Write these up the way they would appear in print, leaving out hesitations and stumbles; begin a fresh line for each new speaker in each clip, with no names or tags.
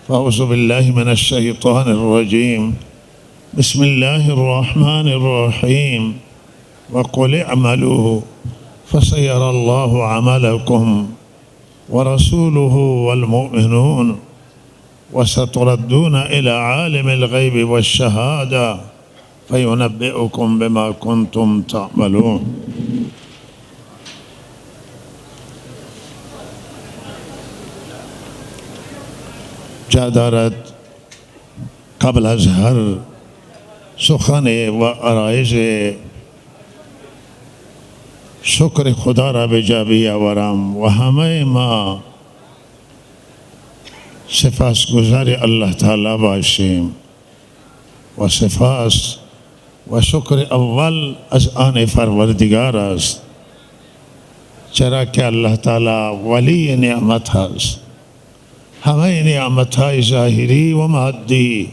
فأعوذ بالله من الشيطان الرجيم. بسم الله الرحمن الرحيم. وقل اعملوا فسيرى الله عملكم ورسوله والمؤمنون وستردون إلى عالم الغيب والشهادة فينبئكم بما كنتم تعملون. جا دارد قبل از هر سخن و آرایش شکر خدا را به جا بیاورم و همه ما سپاسگزار الله تعالی باشیم و سپاس و شکر اول از آن پروردگار است، چرا که الله تعالی ولی نعمت هست. همه نعمت های ظاهری و مادی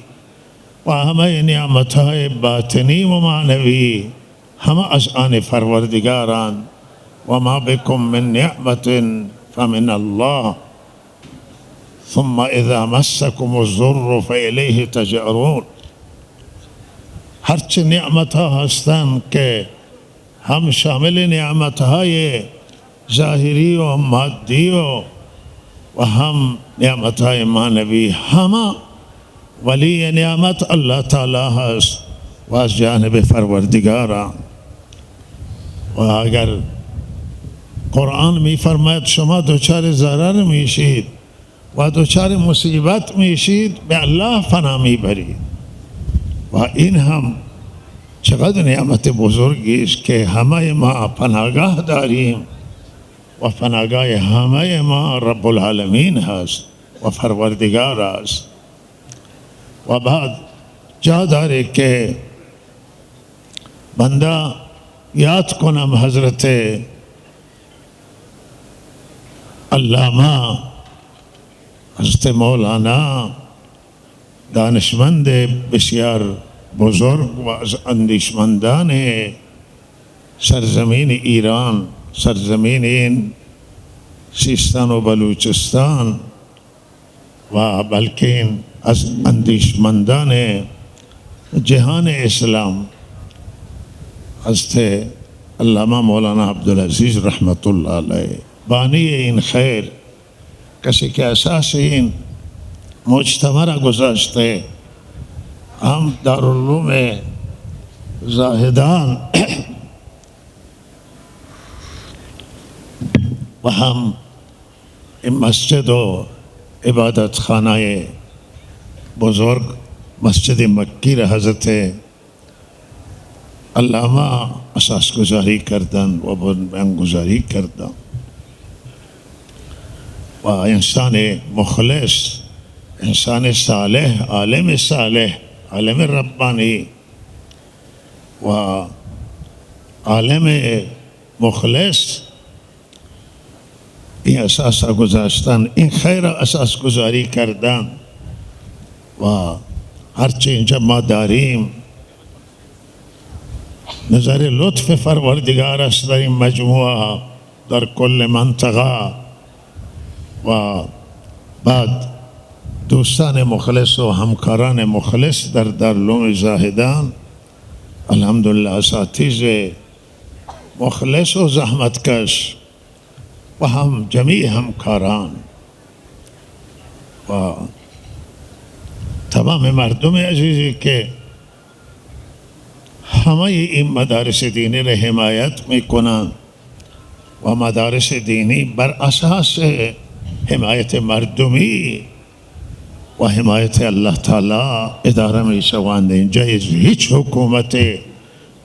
و همه نعمت های باطنی و معنوی همه از آن پروردگارند. و ما بکم من نعمت فمن الله ثم اذا مسکم الضر فالیه تجأرون. هرچه نعمت ها هستند که هم شامل نعمت های ظاهری و مادی و هم نعمت های معنوی، همه ولی نعمت الله تعالی هست و از جانب پروردگاران. و اگر قرآن می فرماید شما دچار ضرر میشید و دچار مصیبت میشید، به الله پناه میبرید. و این هم چقدر نعمت بزرگی است که همه ما پناهگاه داریم و پناهگاه همه ما رب العالمین هست و پروردگار است. و بعد جا داره که بنده یاد کنم حضرت علامه حضرت مولانا دانشمند بسیار بزرگ و از اندیشمندان سرزمین ایران، سرزمین این سیستان و بلوچستان و بلکه از اندیشمندان جهان اسلام، حضرت علامه مولانا عبدالعزیز رحمت الله علیه، بانی این خیر، کسی که اساس این مجتمع را گذاشته، هم دارالعلوم زاهدان و هم این مسجد و عبادت خانه بزرگ مسجد مکی را حضرت علامه اساس گذاری کردن و بنیانگذاری کردن. و انسان مخلص، انسان صالح، عالم صالح، عالم ربانی و عالم مخلص، این اساس گذاشتن، این خیر اساس گذاری کردن. و هرچه اینجا ما داریم نظر لطف پروردگار است در این مجموعه، در کل منطقه. و بعد دوستان مخلص و همکاران مخلص در دارالعلوم زاهدان، الحمدلله اساتید مخلص و زحمتکش و هم جمیع همکاران و تمام مردم عزیزی که همه این مدارس دینی را حمایت میکنند و مدارس دینی بر اساس حمایت مردمی و حمایت الله تعالی اداره می شوند. اینجا هیچ حکومت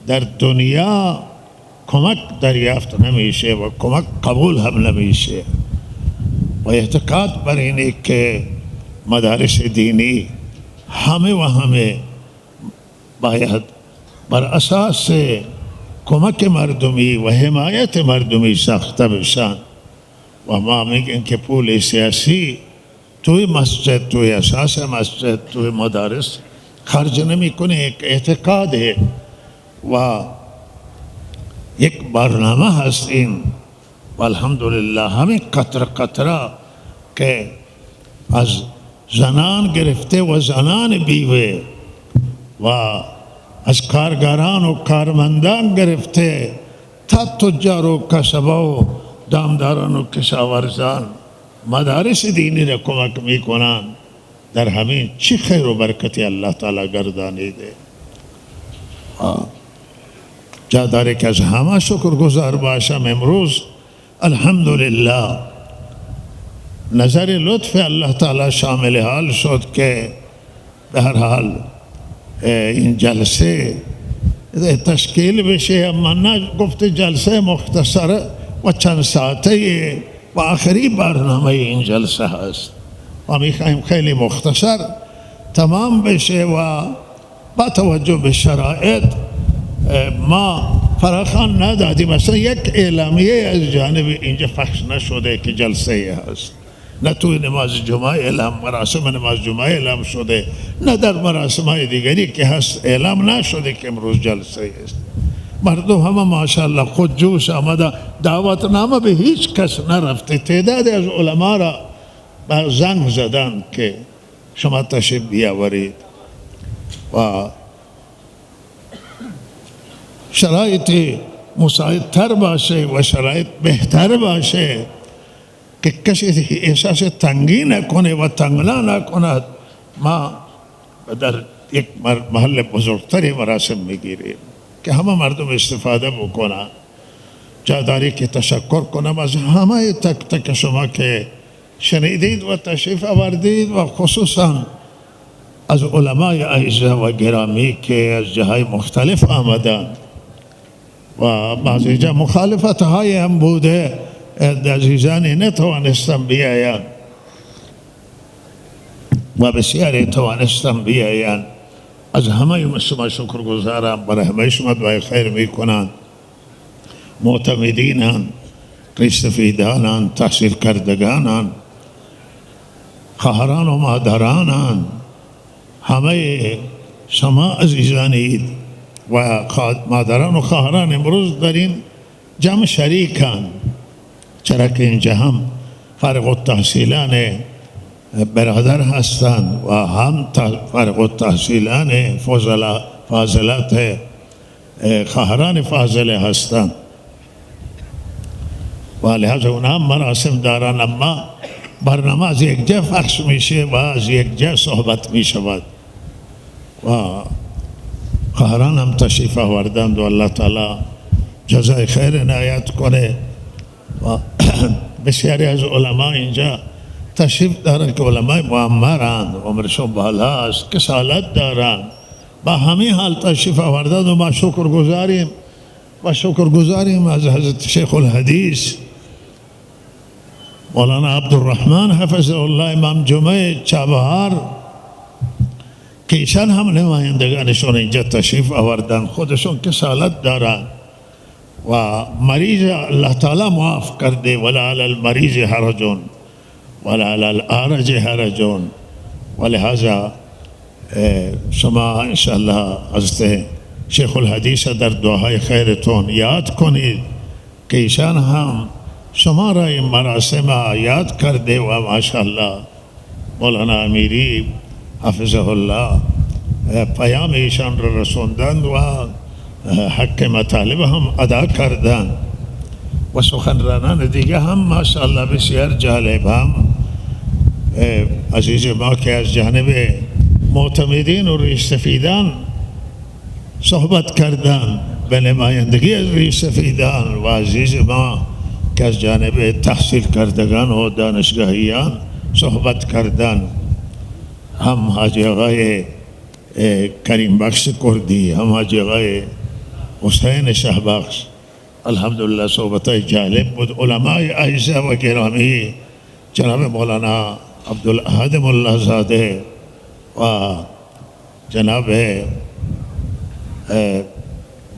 در دنیا کمک دریافت نمیشه و کمک قبول هم نمیشه. و اعتقاد بر اینه که مدارس دینی همه و همه باید بر اساس کمک مردمی و حمایت مردمی ساخته بشن. و ما میگن که پول سیاسی توی مسجد، توی اساس مسجد، توی مدارس خرج نمیکنه. یک اعتقاده و یک برنامه هست این. و الحمدلله همین قطره قطره که از زنان گرفته و زنان بیوه و از کارگران و کارمندان گرفته تا تجار و کسبه و دامداران و کشاورزان مدارس دینی را کمک می کنند. در همین چی خیر و برکتی الله تعالی گردانیده. جا داره که از همه شکرگزار باشم. امروز الحمدلله نظر لطف الله تعالی شامل حال شد که به هر حال این جلسه تشکیل بشه، اما نه گفت جلسه مختصر و چند ساعته و آخری برنامه این جلسه هست و میخوایم خیلی مختصر تمام بشه و با توجه به شرایط ما فراخوان ندادیم. مثلا یک اعلامیه از جانب اینجا پخش نشده که جلسه هست، نه توی نماز جمعه اعلام، مراسم نماز جمعه اعلام شده، نه در مراسم دیگری که هست اعلام نشده که امروز جلسه است. مردم همه ماشاءالله خود جوش آمده، دعوتنامه به هیچ کس نرفته. تعداد از علما را با زنگ زدن که شما تشریف بیاورید و شرایط مساعدتر باشه و شرایط بهتر باشه که کسی احساس تنگی نکنه و تنگنا نکند. ما در یک محل بزرگتری مراسم میگیریم که همه مردم استفاده بکنن. جا داری که تشکر کنم از همه تک تک شما که شنیدید و تشریف آوردید و خصوصا از علمای اعزا و گرامی که از جاهای مختلف آمدن و بعضی جا مخالفت های هم بوده، عزیزانی نتوانستم بیاین و بسیاری توانستم بیاین. از همه شما شکر گزارم، برای همه شما دعای خیر میکنند. معتمدینان، ریشسفیدانان، تحصیل کردگانان، خواهران و مادرانان، همه شما عزیزانید و مادران و خواهران امروز در این جمع شریکان، چرا که اینجا هم فارغ التحصیلان برادر هستند و هم فارغ التحصیلان فاضلات خواهران فاضله هستند و لحاظا اونا هم مراسم دارن، اما برنامه از یک جا پخش میشه و از یک جا صحبت میشود و خواهران هم تشریف آوردند و الله تعالی جزای خیر عنایت کنه. و بسیاری از علما اینجا تشریف دارند که علمای معمرند، عمرشون بالا است، کسالت دارند، با همین حال تشریف آوردند و ما شکر گزاریم از حضرت شیخ الحدیث مولانا عبدالرحمن حفظه الله امام جمعه چابهار که ایشان هم نمایندگانشون اینجا تشریف آوردن، خودشون کسالت دارن و مریض الله تعالی معاف کرده. ولا علی المریض حرجون ولا علی العارج حرجون. ولهذا شما انشاءالله حضرت شیخ الحدیث در دعاهای خیرتون یاد کنید که ایشان هم شما را این مراسم یاد کرده و ماشاءالله مولانا امیری حفظه الله پیام ایشان را رسوندند و حق مطالب هم ادا کردند و سخنرانان دیگه هم ماشاءالله بسیار جالب هم عزیز ما که از جانب معتمدین و ریشسفیدان صحبت کردند به نمایندگی از ریشسفیدان و عزیز ما که از جانب تحصیل کردگان و دانشگاهیان صحبت کردند، هم حاجی آقای کریم بخش کردی، هم حاجی آقای حسین شهبخش. الحمدلله صحبتای جالب بود. علمای اعزا و گرامی جناب مولانا عبدالاحد ملا زاده و جناب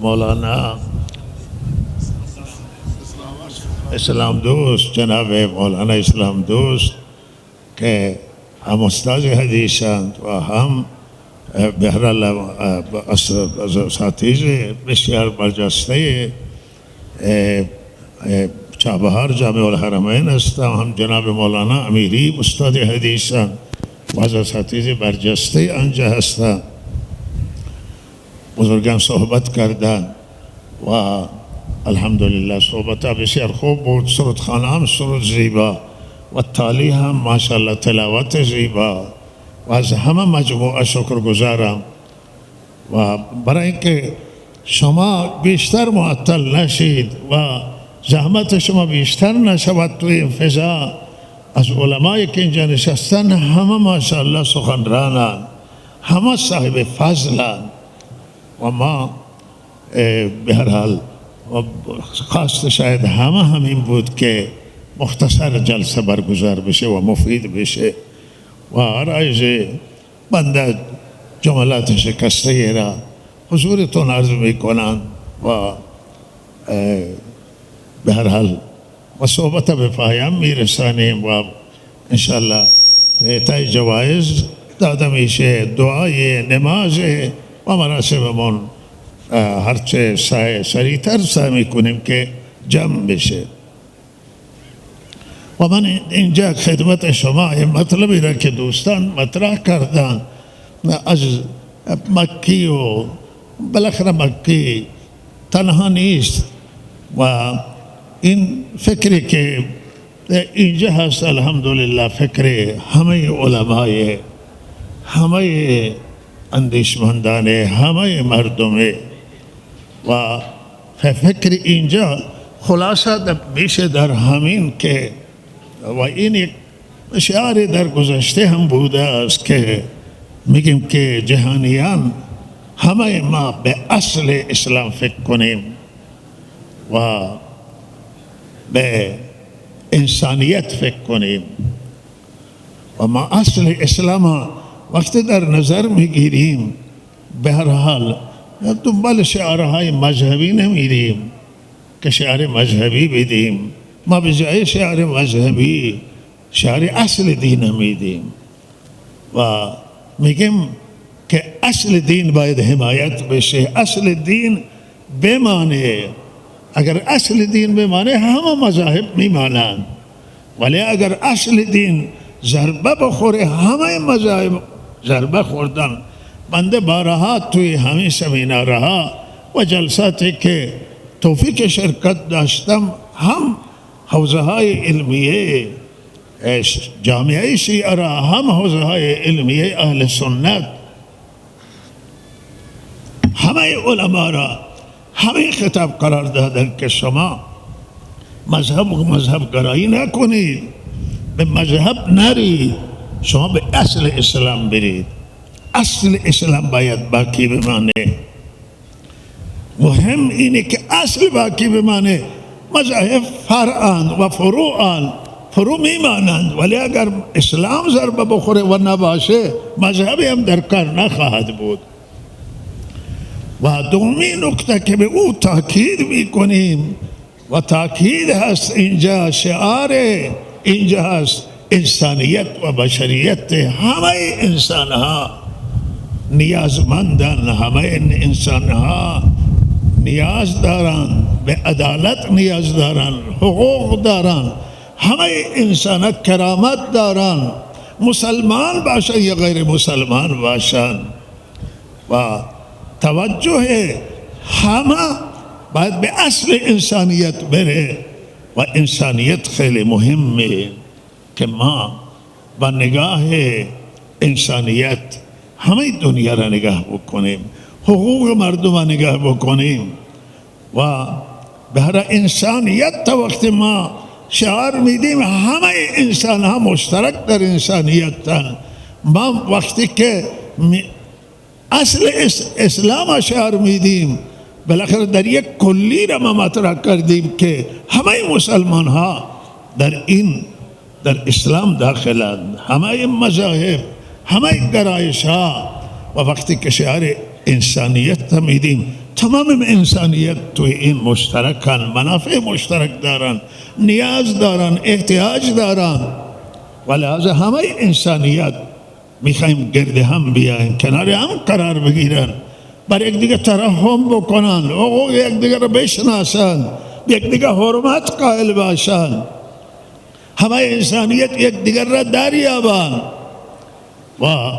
مولانا اسلام دوست، جناب مولانا اسلام دوست که هم استاد حدیثند و هم بهرال اساتید بسیار برجسته چابهار جامع الحرمین هستند. هم جناب مولانا امیری استاد حدیثند و از اساتید برجسته آنجا هستند. بزرگان صحبت کردند و الحمدلله صحبت بسیار خوب بود. سرودخانه هم سرود زیبا و تالی هم ماشاءالله تلاوت زیبا و از همه مجموعه شکرگزارم. و برای اینکه شما بیشتر معطل نشید و زحمت شما بیشتر نشود توی این فضا، از علمایی که اینجا نشستن همه ماشاءالله سخنرانند، همه صاحب فضلند و ما به هر حال خواست شاید همین بود که مختصر جلسه برگزار بشه و مفید بشه و عرایز بنده جملات شکسته را حضورتون عرض میکنند و به هر حال و صحبت به پایان میرسانیم و انشاءالله اعطای جوایز داده میشه. دعای نماز و مراسممون هرچه سریعتر سعی میکنیم که جمع بشه. و من اینجا خدمت شما این مطلبی را که دوستان مطرح کردن از مکی و بالاخره مکی تنها نیست و این فکری که اینجا هست الحمدلله فکر همه علمای، همه اندیشمندان، همه مردمه و فکر اینجا خلاصه میشه در همین که و این یک شعار در گذشته هم بوده است که میگیم که جهانیان همه ما به اصل اسلام فکر کنیم و به انسانیت فکر کنیم و ما اصل اسلام وقتی در نظر میگیریم به هر حال دنبال شعارهای مذهبی نمیریم که شعار مذهبی بدیم، ما به جای شعار مذهبی شعار اصل دین میدیم و میگیم که اصل دین باید حمایت بشه، اصل دین بمانه. اگر اصل دین بمانه همه مذاهب میمانند، ولی اگر اصل دین ضربه بخوره همه مذاهب ضربه خوردن. بنده بارها توی همین سمینارها و جلساتی که توفیق شرکت داشتم هم حوزه های علمیه جامعه شیعه را هم حوزه های علمیه اهل سنت همه علما را همه خطاب قرار دادن که شما مذهب گرایی نکنید، به مذهب نرید، شما به اصل اسلام برید. اصل اسلام باید باقی بمانه. مهم اینه که اصل باقی بمانه. مذاهب فرعان و فروعان، فرو میمانند، ولی اگر اسلام ضربه بخوره و نباشه مذهبی هم در کار نخواهد بود. و دومی نکته که به او تاکید میکنیم و تاکید هست اینجا، شعار اینجا هست انسانیت و بشریت. همه انسان ها نیازمندن، همه انسان ها نیاز دارن، به عدالت نیاز دارن، حقوق دارن، همه انسان ها کرامت دارن، مسلمان باشن یا غیر مسلمان باشن و توجه همه باید به اصل انسانیت بره و انسانیت خیلی مهمه که ما با نگاه انسانیت همه دنیا را نگاه بکنیم، حقوق مردم را نگاه بکنیم و به هر انسانیت تا وقتی ما شعار میدیم همه انسان ها مشترک در انسانیتن. ما وقتی که اصل اسلام شعار میدیم بالاخره در یک کلی را ما مطرح کردیم که همه مسلمان ها در اسلام داخلند، همه مذاهب، همه گرایش ها و وقتی که شعار انسانیت میدیم تمام انسانیت توی این مشترکن، منافع مشترک دارن، نیاز دارن، احتیاج دارن و لحاظا همه انسانیت میخوایم گرد هم بیاین، کنار هم قرار بگیرن، بر یک دیگه ترحم بکنن، حقوق یک دیگه را بشناسن، یک دیگه حرمت قائل باشن، همه انسانیت یک دیگر را دریابن و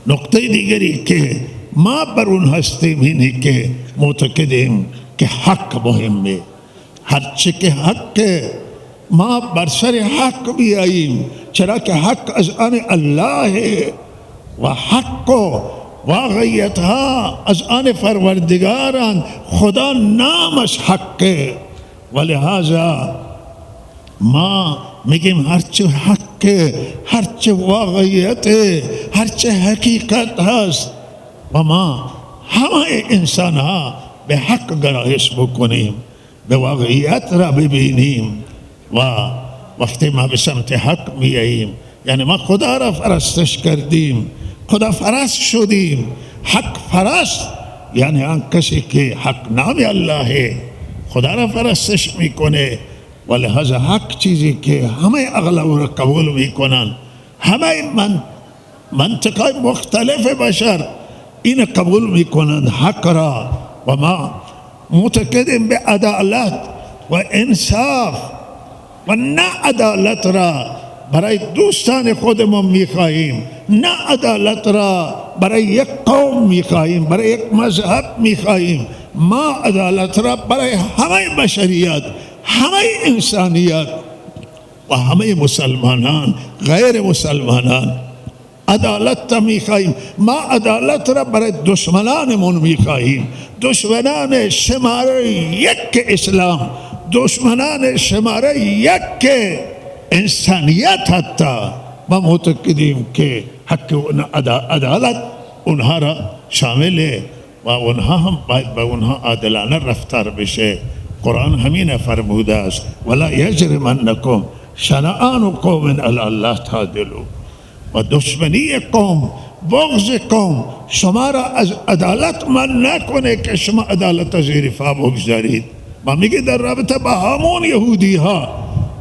نقطه دیگری که ما بر اون هستیم اینه که معتقدیم که حق مهمه. هرچه که حق ما بر سر حق بیاییم، چرا که حق از آن الله و حق و واقعیت ها از آن پروردگاران، خدا نامش حقه. ولهذا ما میگیم هرچه حق، هرچه واقعیت، هرچه حقیقت هست و ما همه انسان ها به حق گرایش بکنیم، به واقعیت را ببینیم و وقتی ما به سمت حق میاییم یعنی ما خدا را پرستش کردیم، خدا پرست شدیم. حق پرست یعنی آن کسی که حق نام الله خدا را پرستش میکنه. ولهذا حق چیزی که همه اغلب را قبول میکنن، همه منطقه مختلف بشر این قبول میکنند حق را. و ما معتقدیم به عدالت و انصاف و نه عدالت را برای دوستان خودمون میخواهیم، نه عدالت را برای یک قوم میخواهیم، برای یک مذهب میخواهیم. ما عدالت را برای همه بشریت، همه انسانیت و همه مسلمانان غیر مسلمانان عدالت را میخواهیم. ما عدالت را برای دشمنانمون میخواهیم، دشمنان شماره یک اسلام، دشمنان شماره یک انسانیت. حتی ما معتقدیم که حق عدالت اونها را شامله و اونها هم باید به اونها عادلانه رفتار بشه. قرآن همین فرموده است ولا یجرمنکم شنآن قوم الی الله تعدلوا. و دشمنی قوم، بغض قوم شما را از عدالت من نکنه که شما عدالت زیر پا بگذارید. ما میگه در رابطه با همون یهودی ها،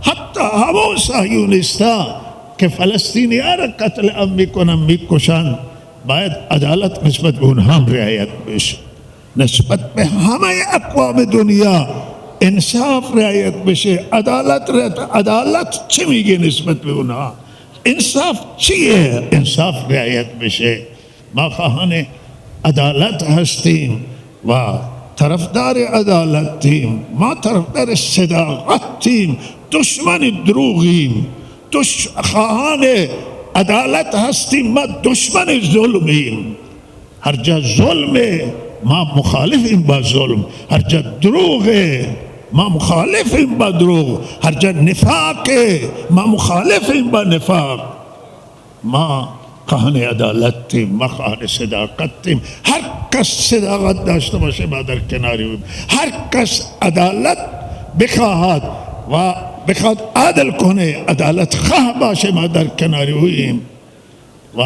حتی همون صهیونیستا که فلسطینی ها را قتل عام میکنن، میکشن، باید عدالت نسبت به اونها هم رعایت بشه، نسبت به همه اقوام دنیا انصاف رعایت بشه. عدالت چی میگه نسبت به اونها؟ انصاف چیه؟ انصاف رعایت بشه. ما خواهان عدالت هستیم و طرفدار عدالتیم، ما طرفدار صداقتیم، دشمن دروغیم. خواهان عدالت هستیم، ما دشمن ظلمیم. هر جا ظلمه ما مخالفیم با ظلم، هر جا دروغه ما مخالفیم با دروغ، هر جا نفاقه ما مخالفیم با نفاق. ما خواهان عدالتیم، ما خواهان صداقتیم. هر کس صداقت داشته باشه ما در کناری بیم، هر کس عدالت بخواهد و بخواد عدل کنه، عدالت خواه باشه، ما در کناری بیم و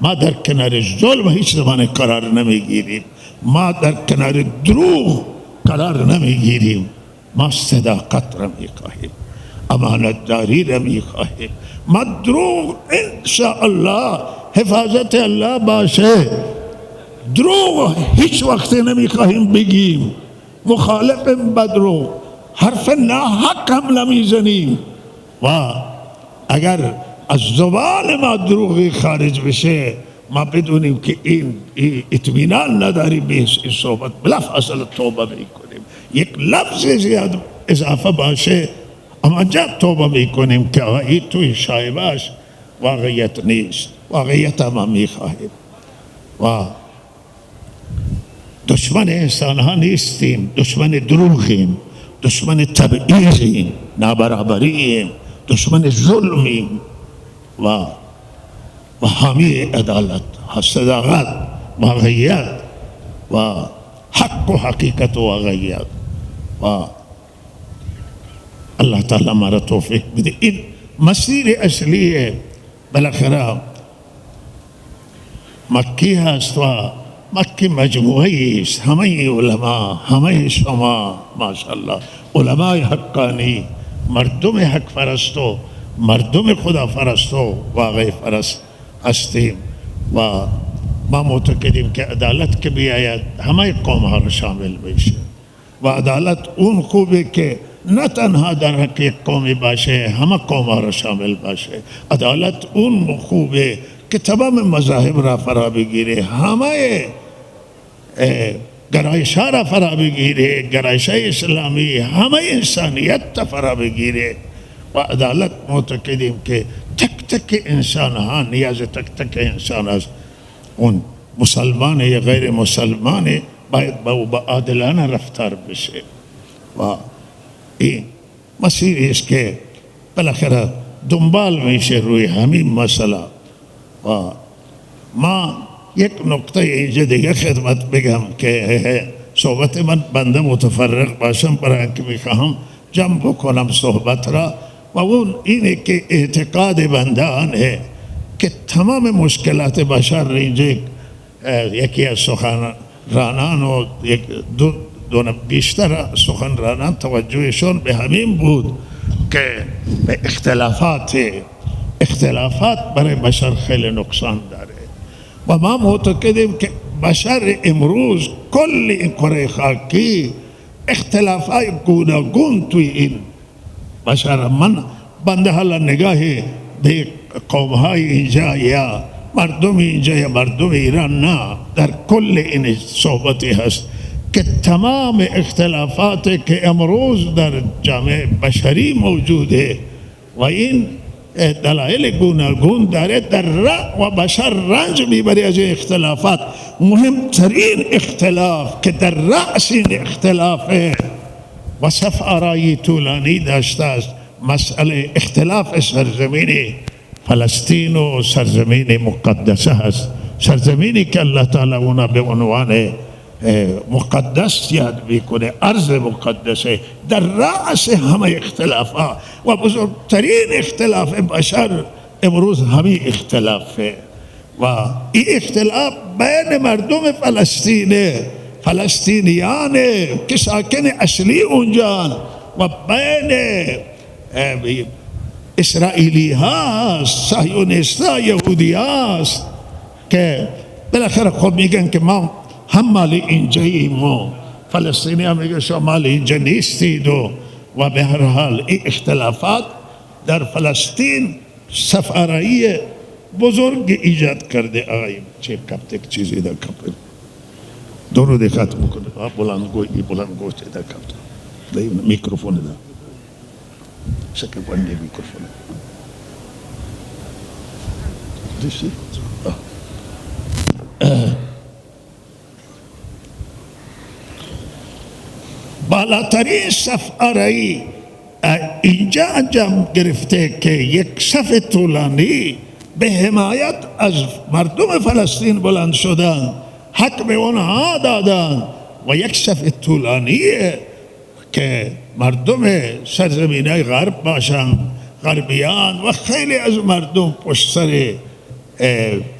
ما در کنار ظلم هیچ زمان قرار نمیگیریم، ما در کنار دروغ قرار نمیگیریم. ما صداقت را میخواهیم، امانت داری را میخواهیم. ما دروغ انشاءالله حفاظت الله باشه، دروغ هیچ وقت نمیخواهیم بگیم، مخالفیم با دروغ، حرف ناحق هم نمیزنیم. و اگر از زبان ما دروغی خارج بشه ما بدونیم که این اطمینان نداریم به این صحبت، بلافاصله توبه میکنیم. یک لفظ زیاد اضافه باشه اما جا توبه میکنیم که این توی شایبهش واقعیت نیست، واقعیت ما میخواهیم. و دشمن انسان ها نیستیم، دشمن دروغیم، دشمن تبعیضیم، نابرابریم، دشمن ظلمیم و حامی عدالت، صداقت، واقعیت و حق و حقیقت و واقعیت. و الله تعالی ما را توفیق بده. این مسیر اصلی بالاخره مکی هست و مکی مجموعی است، همه علما، همه شما ماشاءالله علمای حقانی، مردم حق پرست و مردم خدا پرست و واقعی پرست هستیم. و ما معتقدیم که عدالت که بیاید همه قوم ها را شامل بشه و عدالت اون خوبه که نه تنها در حق یک قومی باشه، همه قوم ها را شامل باشه. عدالت اون خوبه که تمام مذاهب را فرا بگیره، همه گرایش ها را فرا بگیره، گرایش اسلامی، همه انسانیت را فرا بگیره. و عدالت معتقدیم که تک تک انسان ها نیاز تک تک انسان است. اون مسلمان یا غیر مسلمان باید با عادلانه رفتار بشه. و این مسیری است که بالاخره دنبال میشه روی همین مسئله. و ما یک نکته اینجا دیگه خدمت بگم که صحبت من بنده متفرق باشم، برای اینکه میخواهم جمع بکنم صحبت را. و اون اینه که اعتقاد بنده آنه که تمام مشکلات بشر اینجا یکی از سخنرانان و دو بیشتر سخنرانان توجهشون به همین بود که به اختلافات برای بشر خیلی نقصان داره. و ما معتقدیم که بشر امروز کل این کره خاکی اختلافات گوناگون توی این بشر. من بنده حالا نگاه به قومهای اینجا یا مردم اینجا یا مردم ایران نه، در کل این صحبتی هست که تمام اختلافاتی که امروز در جامعه بشری موجوده و این دلایل گوناگون داره، در و بشر رنج میبری از این اختلافات. مهمترین اختلاف که در رأس این اختلافه و صف آرایی طولانی داشته است، مسئله اختلاف سرزمین فلسطین و سرزمین مقدسه هست. سرزمینی که الله تعالی اونا به عنوان مقدس یاد میکنه، ارض مقدسه، در رأس همه اختلافات و بزرگترین اختلاف بشر امروز همین اختلافه. و این اختلاف بین مردم فلسطینیان که ساکن اصلی اونجان و بین اسرائیلی هاست، صهیونیستا، یهودی هاست که بالاخره خود میگن که ما هم مال اینجاییم و فلسطینی هم میگن شما مال اینجا نیستید. و به هر حال این اختلافات در فلسطین سفارایی بزرگ ایجاد کرده. آقای چه کپتک چیزی در کپتک درود ختم میکنه بلندگوی در کپتک میکروفون دا شکل بنده میکروفون دیشی بالاترین صف آرایی اینجا انجام گرفته که یک صف طولانی به حمایت از مردم فلسطین بلند شدن، حق به اونها دادن و یک صف طولانیه که مردم سرزمینای غرب باشن، غربیان و خیلی از مردم پشت سر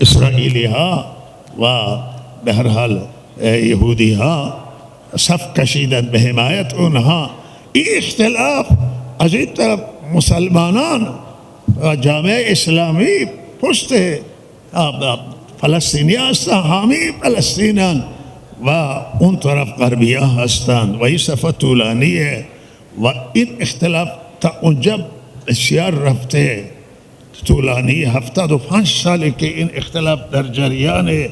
اسرائیلی ها و به هر حال یهودی ها صف کشیدن به حمایت اونها. این اختلاف از این طرف مسلمانان و جامعه اسلامی پشت فلسطینی هستند، حامی فلسطینن، و اون طرف غربی ها هستند و این صف طولانیه و این اختلاف تا اونجا بسیار رفته طولانی. 75 ساله که این اختلاف در جریانه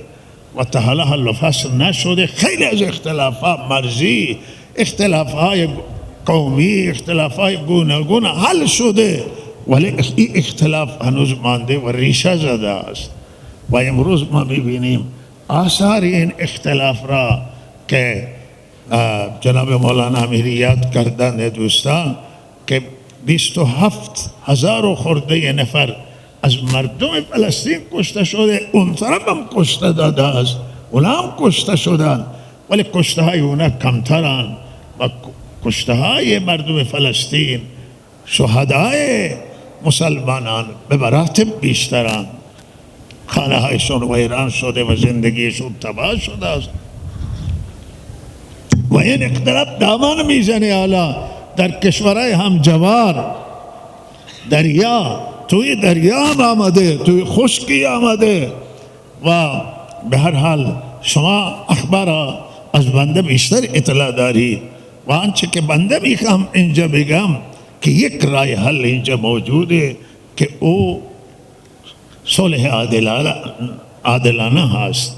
و تا حالا حل و فصل نشده. خیلی از اختلافات مرزی، اختلافات قومی، اختلافات گوناگون حل شده، ولی این اختلاف هنوز مانده و ریشه زده است. و امروز ما میبینیم آثار این اختلاف را که جناب مولانا امیری یاد کردن دوستان که 27,000 خورده نفر از مردم فلسطین کشته شده، اون طرف هم کشته داده است، اونا هم کشته شدن، ولی کشته های اونا کمترن و کشته های مردم فلسطین، شهدای مسلمانان به مراتب بیشترن. خانه هایشون ویران شده و زندگیشون تباه شده است و این اختلاف دامان میزنه. حالا در کشورهای همجوار توی دریا هم آمده، توی خشکی آمده و به هر حال شما اخبار از بنده بیشتر اطلاع دارید و آنچه که بنده میخوام اینجا بگم که یک راه حل اینجا موجوده که او صلح عادلانه هست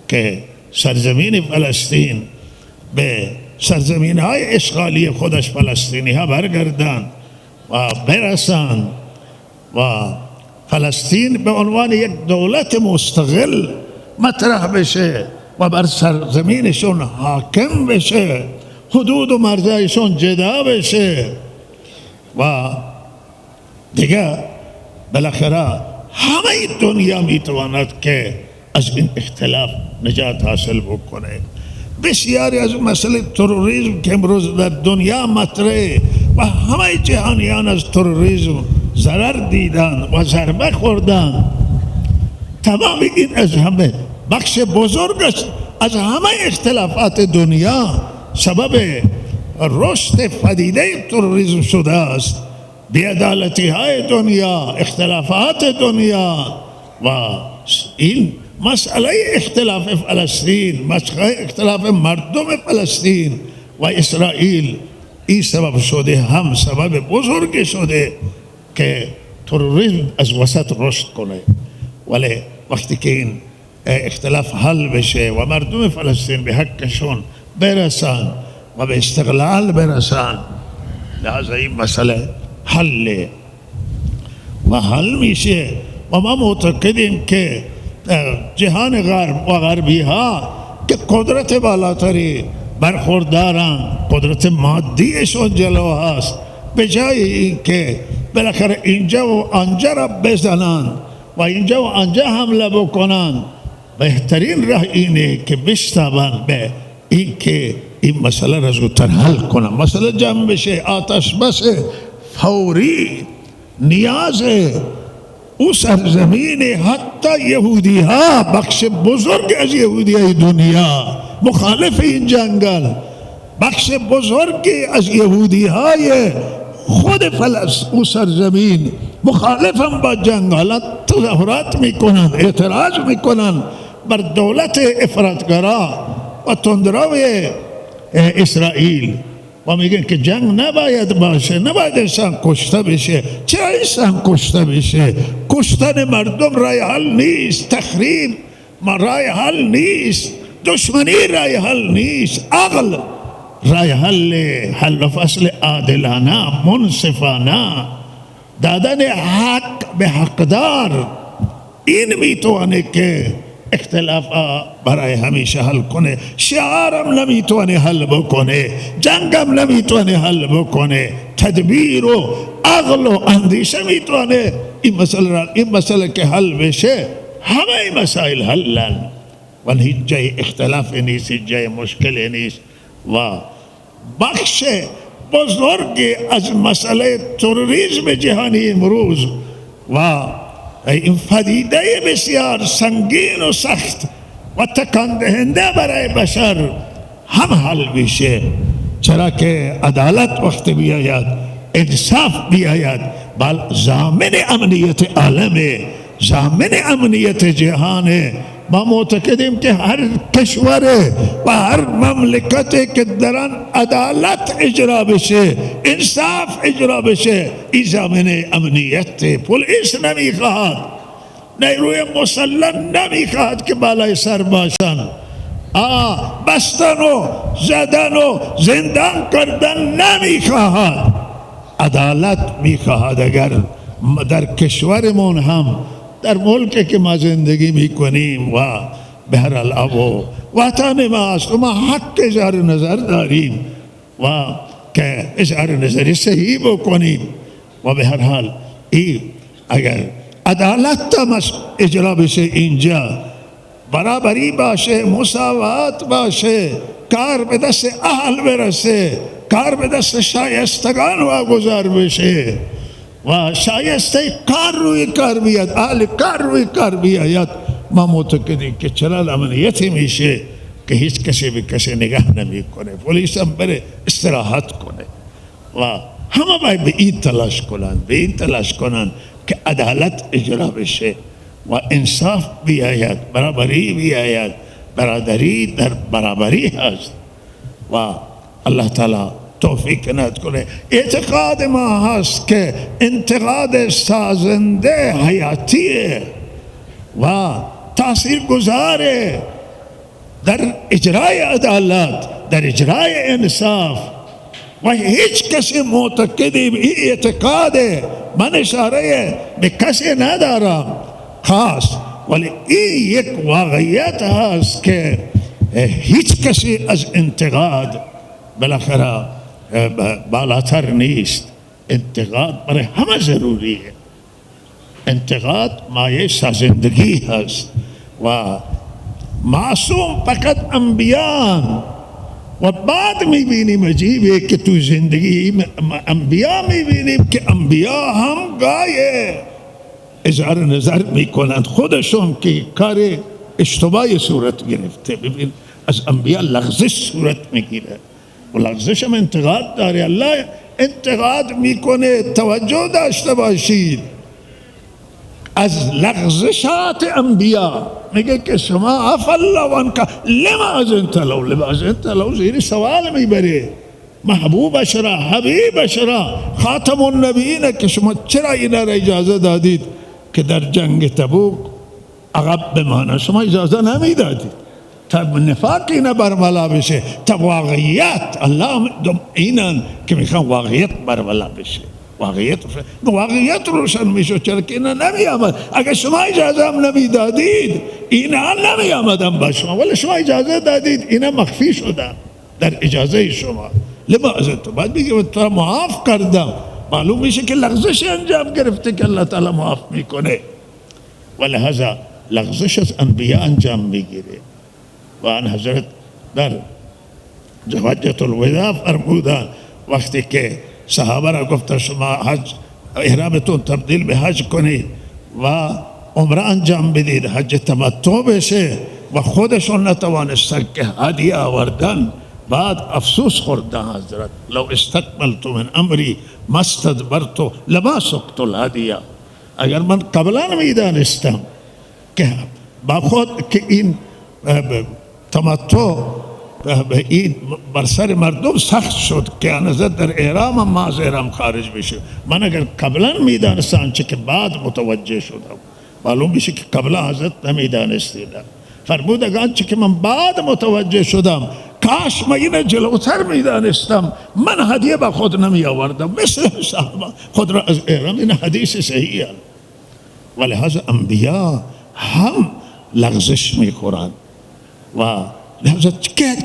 که سرزمین فلسطین به سرزمین های اشغالی خودش فلسطینی ها برگردن و برسن و فلسطین به عنوان یک دولت مستقل مطرح بشه و بر سرزمینشون حاکم بشه، حدود و مرزایشون جدا بشه و دیگه بالاخره همه دنیا میتواند که از این اختلاف نجات حاصل بکنه. بسیاری از مسئله تروریسم که امروز در دنیا مطرحه و همه جهانیان از تروریسم ضرر دیدن و ضربه خوردن، تمام این از همه بخش بزرگ از همه اختلافات دنیا سبب رشد پدیده تروریسم شده است. بی‌عدالتی های دنیا، اختلافات دنیا و این مسئله اختلاف فلسطین، مسئله اختلاف مردم فلسطین و اسرائیل، این سبب شده، هم سبب بزرگ شده که تروریسم از وسط رشد کنه. ولی وقتی که این اختلاف حل بشه و مردم فلسطین به حقشون برسن و به استقلال برسن، لحظه این مسئله حل و حل میشه. و ما معتقدیم که جهان غرب و غربی ها که قدرت بالاتری برخوردارن، قدرت مادیشون جلو هست، به جای این که بالاخره اینجا و آنجا را بزنن و اینجا و آنجا حمله بکنن، بهترین راه اینه که بشتابن به این که این مسئله را زودتر حل کنن، مسئله جمع بشه، آتش بس فوری نیاز او سرزمین، حتی یهودی ها، بخش بزرگ از یهودی های دنیا مخالف این جنگل، بخش بزرگی از یهودی های خود او سرزمین مخالفم با جنگل، تظاهرات میکنن، اعتراض میکنن بر دولت افراطگرا و تندروی اسرائیل و میگن که جنگ نباید باشه، نباید انسان کشته بشه. چرا انسان کشته بشه؟ کشتن مردم رای حل نیست، تخریب رای حل نیست، دشمنی رای حل نیست، عقل رای حل و فصل عادلانه، منصفانه، دادن حق به حقدار، این میتونه که اختلاف برای همیشه حل کنه. شعارم نمیتونه حل بکنه، جنگم نمیتونه حل بکنه، تدبیر و عقل و اندیشه میتونه این مسئله که حل بشه، همه مسائل حلن و هیچ جای اختلاف نیست، هیچ جای مشکل نیست. و بخش بزرگی از مسئله تروریسم جهانی امروز و این پدیده بسیار سنگین و سخت و تکان دهنده برای بشر هم حل میشه. چرا که عدالت وقتی بیاید، انصاف بیاید، بل ضامن امنیت عالمه، ضامن امنیت جهانه. ما معتقدیم که هر کشور و هر مملکتی که در آن عدالت اجرا بشه، انصاف اجرا بشه، این ضامن امنیت. پلیس نمیخواهد، نیروی مسلح نمیخواهد که بالای سر باشن، بستن و زدن و زندان کردن نمیخواهد، عدالت میخواهد. اگر در کشورمون هم، در ملکی که ما زندگی میکنیم و به هر حال وطن ما است و ما حق اظهار نظر داریم و که اظهار نظری صحیح بکنیم و به هر حال اگر عدالت اجرا بشه، اینجا برابری باشه، مساوات باشه، کار به دست اهل برسه، کار به دست شایستگان واگذار بشه و شایسته کار روی کار بیاد، اهل کار روی کار بیاید، ما معتقدیم که چنان امنیتی میشه که هیچ کسی به کسی نگاه نمیکنه، پلیس هم بره استراحت کنه و همه باید به این تلاش کنن که عدالت اجرا بشه و انصاف بیاید، برابری بیاید. برادری در برابری هست و الله تعالی توفیق عنایت کنه. اعتقاد ما هست که انتقاد سازنده حیاتیه و تأثیر گذاره در اجرای عدالت، در اجرای انصاف، و هیچ کسی معتقدی به این اعتقاده. من اشاره به کسی ندارم خاص، ولی این یک واقعیت هست که هیچ کسی از انتقاد بالاخره بالاتر نیست. انتقاد برای همه ضروریه. انتقاد مایه سازندگی هست و معصوم فقط انبیان. و بعد میبینیم عجیبه که تو زندگی انبیا میبینیم که انبیا هم گاهی اظهار نظر میکنند خودشون که کار اشتباهی صورت گرفته. ببین از انبیا لغزش صورت میگیره و لغزش هم انتقاد داره. الله انتقاد میکنه. توجه داشته باشید، از لغزشات انبیا میگه که شما عفا الله عنک لما اذنت له. لما اذنت له زیر سوال میبره. محبوبش را، حبیبش را، خاتم النبیین که شما چرا اینا را اجازه دادید که در جنگ تبوک عقب بمانه؟ شما اجازه نمیدادید تا نفاق اینا برملا بشه، تا واقعیت. الله اینن که میخوان واقعیت برملا بشه. واقعیت روشن میشه. چرا که اینا نمی آمد. اگر شما اجازه هم نمی دادید اینا نمی آمدن با شما، ولی شما اجازه دادید اینا مخفی شدن در اجازه شما. لما ازتو بعد میگه تو را معاف کردم. معلوم میشه که لغزش انجام گرفته که الله تعالی معاف میکنه. ولهذا لغزش از انبیا انجام میگیره. و آن حضرت در حجة الوداع فرمودن وقتی که صحابه را گفت شما حج احرامتون تبدیل به حج کنید و عمره انجام بدید، حج تمتع بشه، و خودشون نتوانستن که هدیه آوردن. بعد افسوس خوردن حضرت لو استکملت من امری ما استدبرت لما سقت الهدیه. اگر من قبلا میدانستم که با خود که این تمتع این بر سر مردم سخت شد که نظر در احرام هم ما از احرام خارج بشه. من اگر قبلا میدانستم چه که بعد متوجه شدم. معلوم میشه که قبلا حضرت نمیدانستیدن. فرمود اگر چه که من بعد متوجه شدم کاش من این جلوتر میدانستم من هدیه با خود نمی آوردم مثل صحابه خود را از احرام. این حدیث صحیحه. ولهذا انبیا هم لغزش میخورند و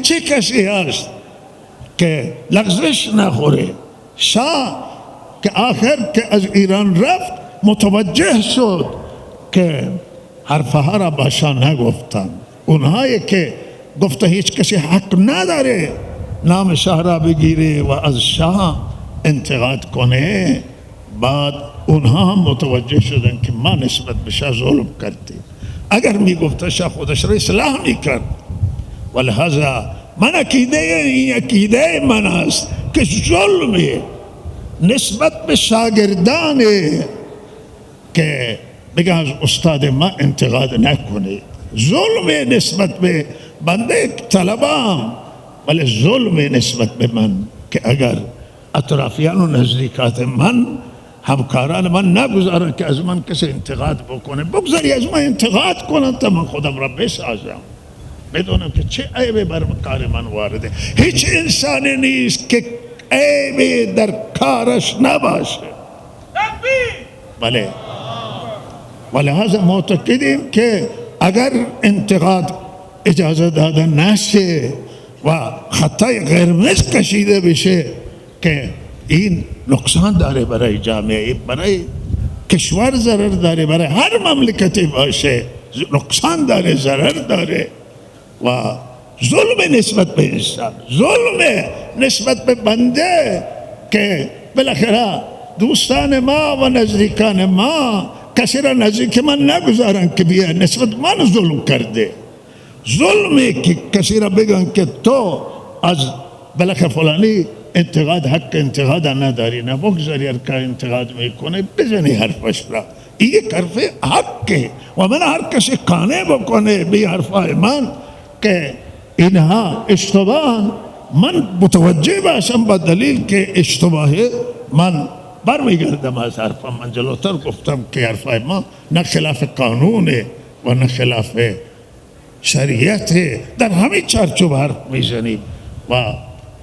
چه کسی هست که لغزش نخوره؟ شاه که آخر که از ایران رفت متوجه شد که حرفها را با شاه نگفتن. اونهایی که گفته هیچ کسی حق نداره نام شاه را بگیره و از شاه انتقاد کنه، بعد اونها هم متوجه شدن که ما نسبت به شاه ظلم کردیم. اگر میگفت شاه خودش را اصلاح میکرد. ولهذا من عقیده من است که ظلم نسبت به شاگردان که بگه از استاد ما انتقاد نکنه، ظلم نسبت به بنده طلبام، ولی ظلم نسبت به من که اگر اطرافیان و نزدیکات من همکاران من نگذارن که از من کسی انتقاد بکنه، بگذاری از من انتقاد کنن تا من خودم را بسازم، بدونم که چه عیبی بر کار من وارده. هیچ انسانی نیست که عیبی در کارش نباشه. بله. ولهذا معتقدیم که اگر انتقاد اجازه داده نشه و خطای قرمز کشیده بشه که این نقصان داره برای جامعه، برای کشور ضرر داره، برای هر مملکتی باشه نقصان داره، ضرر داره. و ظلم نسبت به انسان، ظلم نسبت به بنده که بالاخره دوستان ما و نزدیکان ما کسی را نزدیک من نگذارن که بیا نسبت من ظلم کرده. ظلمی که کسی را بگن که تو از بالاخره فلانی انتقاد حق انتقاد نداری، نه بگذاری هر که انتقاد میکنه بزنی حرفش را، این یک حرف حقه و من هر کسی قانع بکنه به حرفای من که اینها اشتباه من متوجه باشم با دلیل که اشتباهه، من برمیگردم از حرفم. من جلوتر گفتم که حرفای ما نه خلاف قانونه و نه خلاف شریعت، در همین چارچوب حرف میزنیم و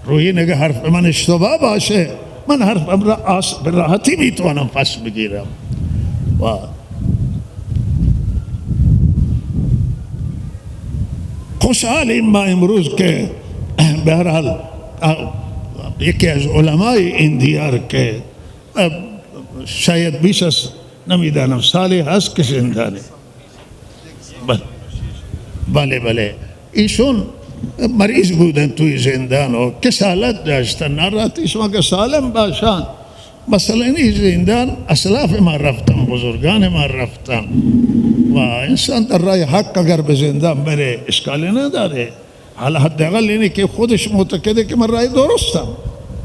روی نگه حرف من اشتباه باشه من حرفم را به راحتی میتوانم پس بگیرم. و خوشحالیم ما امروز که به هر حال یکی از علمای این دیار که شاید بیش از نمیدانم سالی هست که زندانه، بله ایشون مریض بودن توی زندان و کسالت داشتن، ناراحتیش ما که سالم باشن. مثلا این زندان اسلاف ما رفتن، بزرگان ما رفتن و انسان در راه حق اگر به زندان بره اشکالی نداره. حالا حداقل اینه که خودش معتقده که من راه درستم.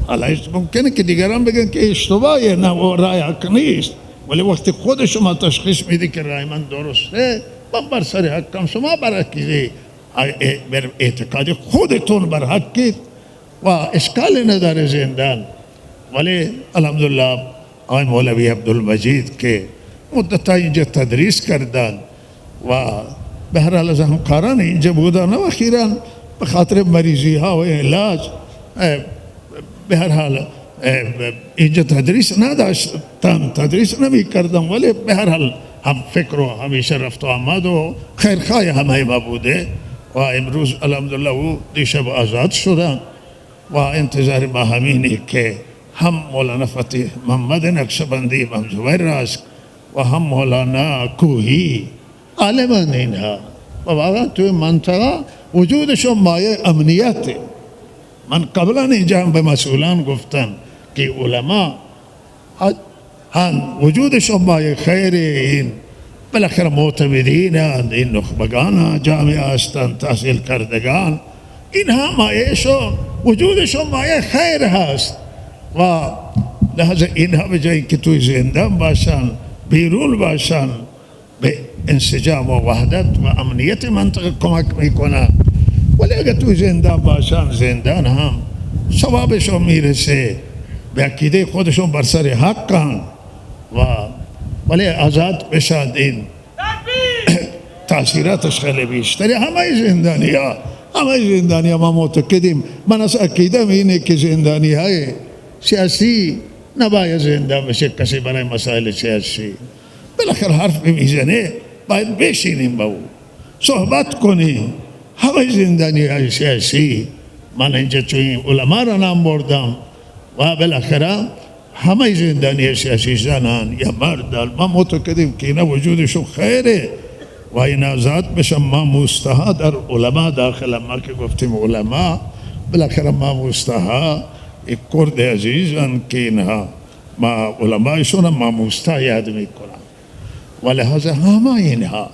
حالا ممکنه که دیگران بگن که اشتباهه، نه و راه حق نیست، ولی وقتی خود شما تشخیص میدی که راه من درسته، من بر سر حقم، شما بر اعتقاد خودتون بر حقید و اشکال نداره زندان. ولی الحمدلله آقای مولوی عبدالمجید که مدت‌ها اینجا تدریس کردن و به هر حال از همکاران اینجا بودن و اخیراً به خاطر مریضی ها و علاج به هر حال اینجا تدریس نداشتن، تدریس نمی کردن، ولی به هر حال هم فکر و همیشه رفت و آمد و خیرخواه همه ما بوده و امروز الحمدلله او دیشب آزاد شدن و انتظار ما همینه که هم مولانا فتح محمد نقشبندی امام زبیر راست و هم مولانا کوهی عالمان اینها و واقعا توی منطقه وجودشون مایه امنیته. من قبلا اینجا هم به مسئولان گفتم که علما هم وجودشون مایه خیر، این بالاخره معتمدین، این نخبگان جامعه هستند، تحصیل کردگان، اینها مایهشون وجودشون مایه خیر هست و لحظه اینها به جایی که توی زندان باشن بیرون باشن به انسجام و وحدت و امنیت منطقه کمک میکنن، ولی اگر توی زندان باشن زندان هم ثوابشون میرسه، به عقیده خودشون بر سر حقن و ولی آزاد بشن این تاثیراتش خیلی بیشتری. همه زندانی ها ما معتقدیم، من از عقیدم اینه که زندانی های سیاسی نباید زندان بشه کسی برای مسائل سیاسی. بالاخره حرف میزنه باید بشینیم با او صحبت کنیم. همه زندانی های سیاسی، من اینجا چون علما را نام بردم و بالاخره همه زندانی سیاسی زنان یا مردان ما معتقدیم که اینا وجودشون خیره و این آزاد بشن. ما مستها در علما داخل، ما که گفتیم علما بالاخره ما مستها یک کرد عزیزن که اینها ما علمایشون ما مستها یاد میکنن و لحاظ همه اینها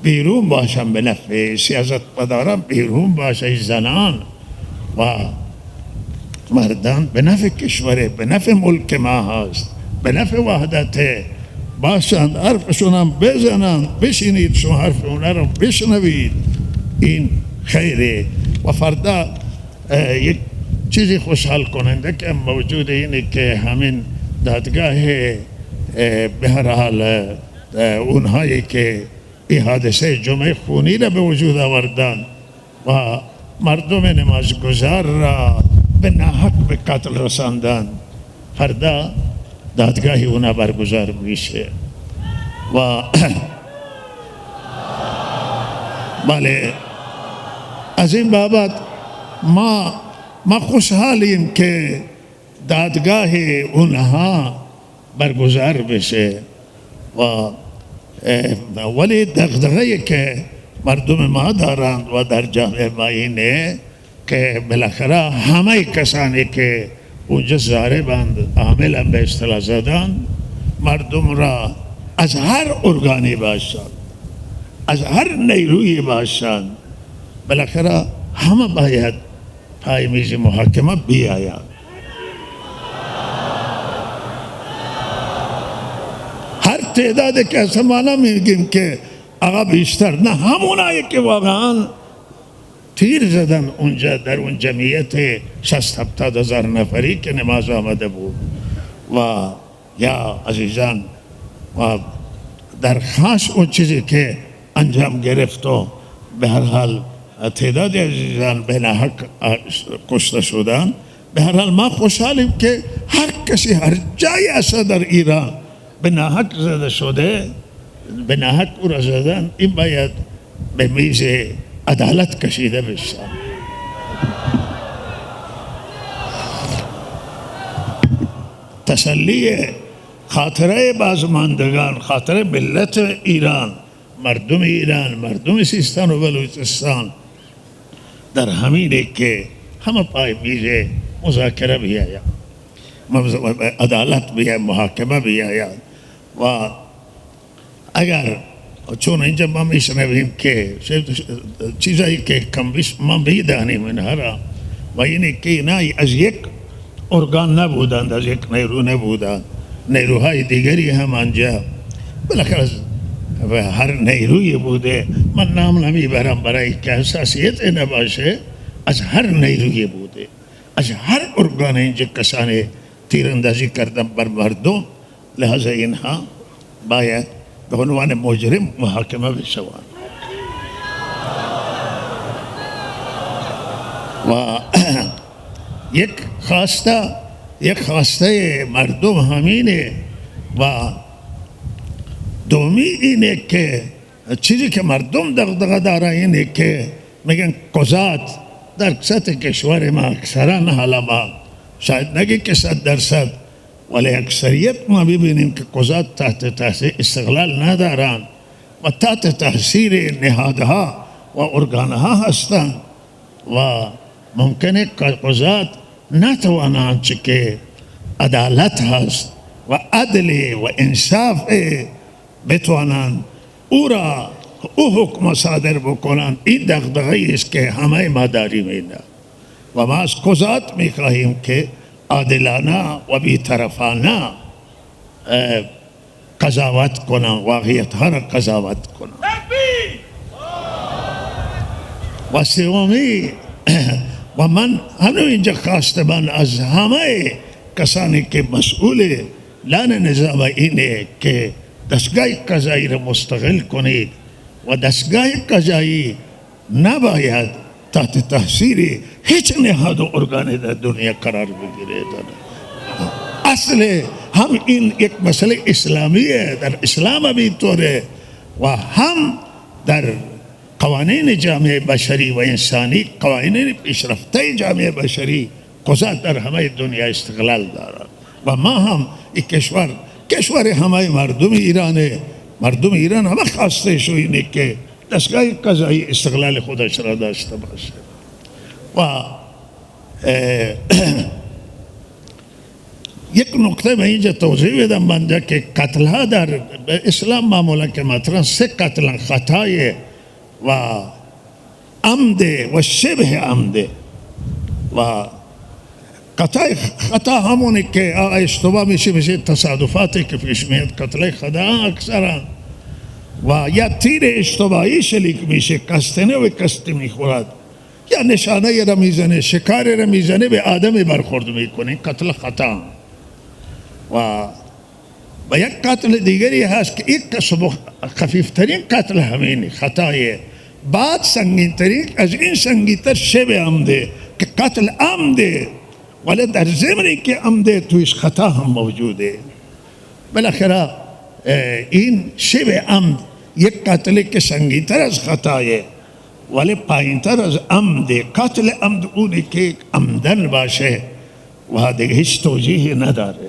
بیرون باشن به نفع سیاست مداران، بیرون باشن زنان و مردان، به نفع کشوره، به نفع ملک ما هست، به نفع وحدت باشند، حرفشون هم بزنن، بشینید شما حرف اونا رو بشنوید، این خیره. و فردا یک چیزی خوشحال کننده که موجود اینه که همین دادگاه به هر حال اونهایی که این حادثه جمعه خونی را به وجود آوردن و مردم نمازگزار را به ناحق به قتل رساندن، فردا دادگاهی اونا برگزار میشه و بله از این بابت ما خوشحالیم که دادگاه اونها برگزار بشه و ولی دغدغه‌ای که مردم ما دارند و در جامعه ما اینه که بالاخره همه کسانی که اونجا ضاربند، عاملند به اصطلاح زدن، مردم را از هر ارگانی باشند، از هر نیرویی باشند، بالاخره همه باید پای میز محاکمه بیایند. هر تعدادی که اصلا ما نمیگیم که آقا بیشتر، نه، همونایی که واقعا تیر زدن اونجا در اون جمعیت 60-70,000 نفری که نماز آمده بود. و یا عزیزان و در خاص اون چیزی که انجام گرفت و به هر حال تعداد عزیزان به ناحق کشته شدن. به هر حال ما خوشحالیم که هر کسی هر جای است در ایران به ناحق زده شده، به ناحق او را زدن، این باید به میز عدالت کشیده بشه. تسلی خاطره بازماندگان، خاطره ملت ایران، مردم ایران، مردم سیستان و بلوچستان در همینه که همه پای میز مذاکره بیاید، عدالت بیاید، محاکمه بیاید. و اگر چون اینجا ما میشنویم که چیزایی که کم بیش ما میدانیم اینها را، و اینه که اینا از یک ارگان نبودند، از یک نیرو نبودند، نیروهای دیگری هم آنجا بالاخره هر نیروی بوده. من نام نمیبرم برای که حساسیت نباشه، از هر نیروی بوده، از هر ارگان اینجا کسانی تیراندازی کردن بر مردم. لحاظا اینها باید به عنوان مجرم محاکمه بشوند. و یک خواسته مردم همینه. و دومی اینه که چیزی که مردم دغدغه داره اینه که میگن قضات در سطح کشور ما اکثرا، حالا ما شاید نگه که 100%، ولی اکثریت ما ببینیم که قضات تحت تاثیر استقلال ندارن و تحت تاثیر نهادها و ارگانها هستند. و ممکنه که قضات نتوانند که عدالت هست و عدل و انصاف بتوانند او حکم صادر بکنند. این دغدغه‌ای است که همه ما داریم اینا. و ما از قضات میخواهیم که عادلانه و بی‌طرفانه قضاوت کنند، واقعیت‌ها را قضاوت کنند. و سومی و من هنوز اینجا خواستم از همه کسانی که مسئول لان نظام اینه که دستگاه قضایی را مستقل کنید و دستگاه قضایی نباید تحت تاثیر هیچ نهاد و ارگان در دنیا قرار بگیره. اصل هم این یک مسئله اسلامیه، در اسلام هم اینطوره و هم در قوانین جامعه بشری و انسانی، قوانین پیشرفته جامعه بشری، قضات در همه دنیا استقلال دارند. و ما هم این کشور همه مردم ایرانه. مردم ایران همه خواسته شو اینه که دستگاه قضایی استقلال خودش را داشته باشه. و یک نکته به اینجا توضیح بدم بنده که قتل ها در اسلام معمولا که مثلا 3 قتل، خطای و عمد و شبه عمد. و خطا همونه که اشتباه میشه تصادفاتی که پیش میاد، قتل خطا اکثرا. و یا تیر اشتباهی شلیک میشه، کستنه و کسته میخورد، یا نشانه را میزنه، شکار را میزنه، به آدمی برخورد میکنه، قتل خطا. و یک قتل دیگری هست که یک خفیفترین قتل همینه، خطایه. بعد سنگینترین، از این سنگینتر شبه عمده که قتل عمده، ولی در ضمنی که عمده تویش خطا هم موجوده. بالاخره این شبه عمد یک قتل که سنگینتر از خطایه ولی پایینتر از عمده. قتل عمد اونی که عمدن باشه و دیگه هیچ توجیه نداره.